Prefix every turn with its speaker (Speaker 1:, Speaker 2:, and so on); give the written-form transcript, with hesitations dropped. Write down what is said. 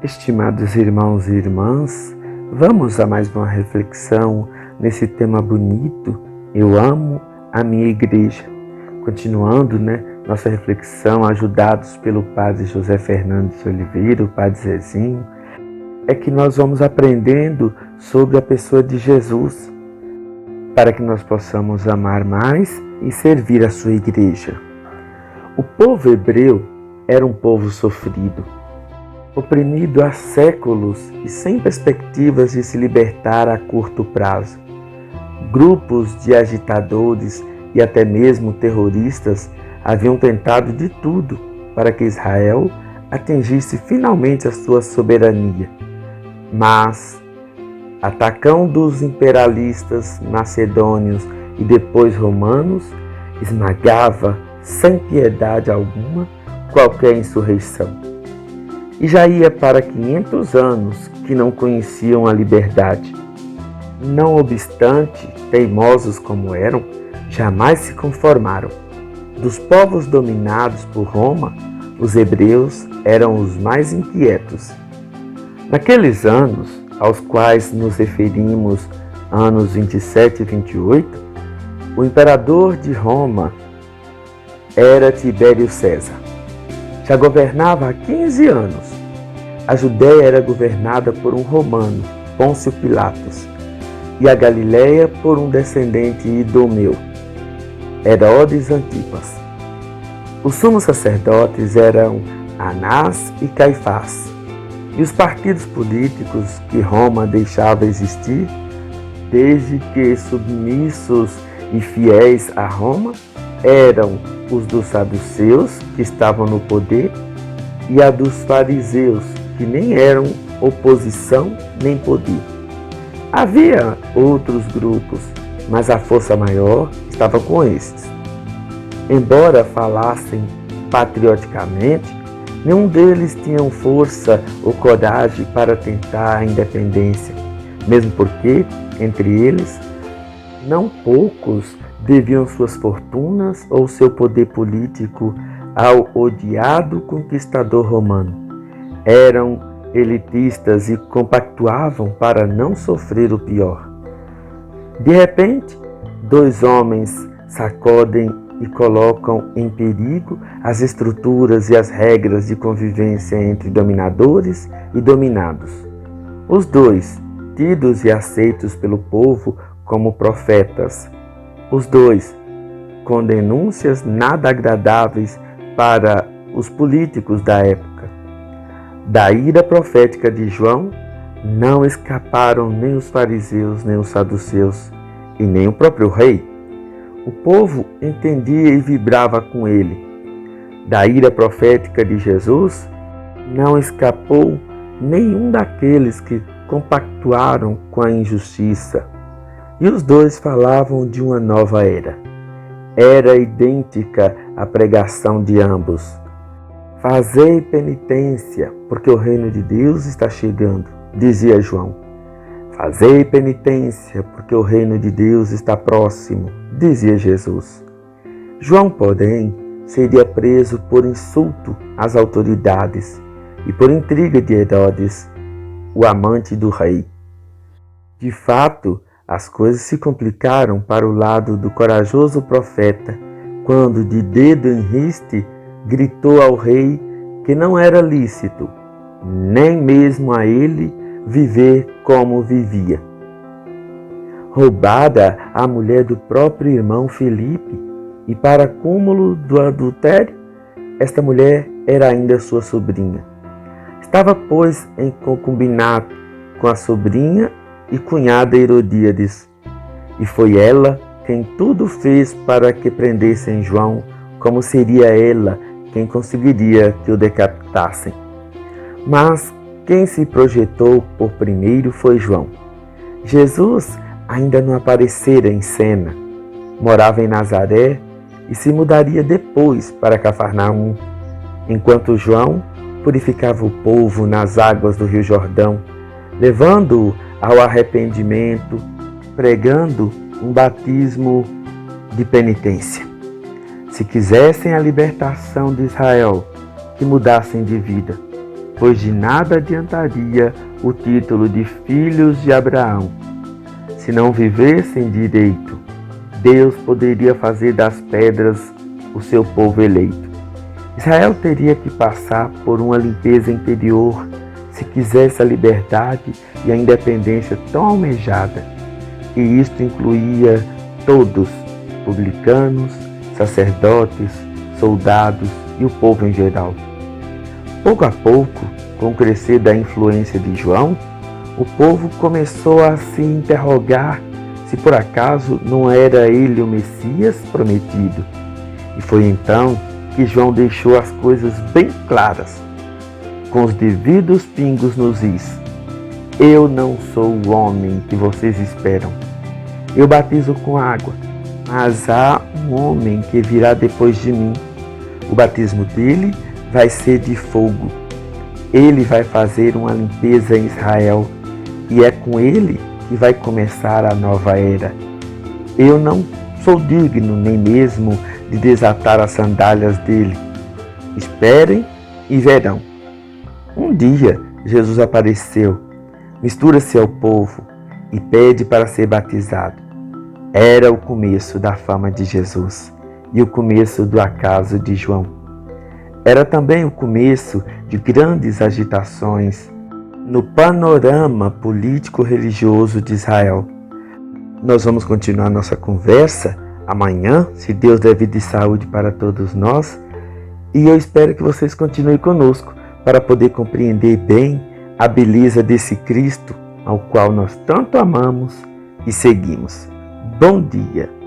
Speaker 1: Estimados irmãos e irmãs, vamos a mais uma reflexão nesse tema bonito, Eu amo a minha igreja. Continuando, nossa reflexão, ajudados pelo Padre José Fernandes Oliveira, o Padre Zezinho, é que nós vamos aprendendo sobre a pessoa de Jesus, para que nós possamos amar mais e servir a sua igreja. O povo hebreu era um povo sofrido, oprimido há séculos e sem perspectivas de se libertar a curto prazo. Grupos de agitadores e até mesmo terroristas haviam tentado de tudo para que Israel atingisse finalmente a sua soberania. Mas, atacão dos imperialistas macedônios e depois romanos, esmagava sem piedade alguma qualquer insurreição. E já ia para 500 anos que não conheciam a liberdade. Não obstante, teimosos como eram, jamais se conformaram. Dos povos dominados por Roma, os hebreus eram os mais inquietos. Naqueles anos, aos quais nos referimos, anos 27 e 28, o imperador de Roma era Tibério César. Já governava há 15 anos. A Judéia era governada por um romano, Pôncio Pilatos, e a Galiléia por um descendente idomeu, Herodes Antipas. Os sumos sacerdotes eram Anás e Caifás, e os partidos políticos que Roma deixava existir, desde que submissos e fiéis a Roma, eram os dos saduceus, que estavam no poder, e a dos fariseus, que nem eram oposição nem poder. Havia outros grupos, mas a força maior estava com estes. Embora falassem patrioticamente, nenhum deles tinha força ou coragem para tentar a independência, mesmo porque, entre eles, não poucos deviam suas fortunas ou seu poder político ao odiado conquistador romano. Eram elitistas e compactuavam para não sofrer o pior. De repente, dois homens sacodem e colocam em perigo as estruturas e as regras de convivência entre dominadores e dominados. Os dois, tidos e aceitos pelo povo como profetas, os dois, com denúncias nada agradáveis para os políticos da época. Da ira profética de João, não escaparam nem os fariseus, nem os saduceus, e nem o próprio rei. O povo entendia e vibrava com ele. Da ira profética de Jesus, não escapou nenhum daqueles que compactuaram com a injustiça. E os dois falavam de uma nova era. Era idêntica à pregação de ambos. Fazei penitência, porque o reino de Deus está chegando, dizia João. Fazei penitência, porque o reino de Deus está próximo, dizia Jesus. João, porém, seria preso por insulto às autoridades e por intriga de Herodes, o amante do rei. De fato, as coisas se complicaram para o lado do corajoso profeta, quando, de dedo em riste, gritou ao rei que não era lícito, nem mesmo a ele, viver como vivia. Roubada a mulher do próprio irmão Filipe, e para cúmulo do adultério, esta mulher era ainda sua sobrinha. Estava, pois, em concubinato com a sobrinha e cunhada Herodíades, e foi ela quem tudo fez para que prendessem João, como seria ela quem conseguiria que o decapitassem. Mas quem se projetou por primeiro foi João. Jesus ainda não aparecera em cena. Morava em Nazaré e se mudaria depois para Cafarnaum, enquanto João purificava o povo nas águas do Rio Jordão, levando-o ao arrependimento, pregando um batismo de penitência. Se quisessem a libertação de Israel, que mudassem de vida. pois de nada adiantaria o título de filhos de Abraão. Se não vivessem direito, Deus poderia fazer das pedras o seu povo eleito. Israel teria que passar por uma limpeza interior se quisesse a liberdade e a independência tão almejada. E isto incluía todos, publicanos, sacerdotes, soldados e o povo em geral. Pouco a pouco, com o crescer da influência de João, o povo começou a se interrogar se por acaso não era ele o Messias prometido. E foi então que João deixou as coisas bem claras, com os devidos pingos nos is. Eu não sou o homem que vocês esperam. Eu batizo com água, mas há um homem que virá depois de mim. O batismo dele vai ser de fogo. Ele vai fazer uma limpeza em Israel e é com ele que vai começar a nova era. Eu não sou digno nem mesmo de desatar as sandálias dele. Esperem e verão. Um dia Jesus apareceu, mistura-se ao povo e pede para ser batizado. Era o começo da fama de Jesus e o começo do acaso de João. Era também o começo de grandes agitações no panorama político-religioso de Israel. Nós vamos continuar nossa conversa amanhã, se Deus der vida e saúde para todos nós, e eu espero que vocês continuem conosco para poder compreender bem a beleza desse Cristo ao qual nós tanto amamos e seguimos. Bom dia!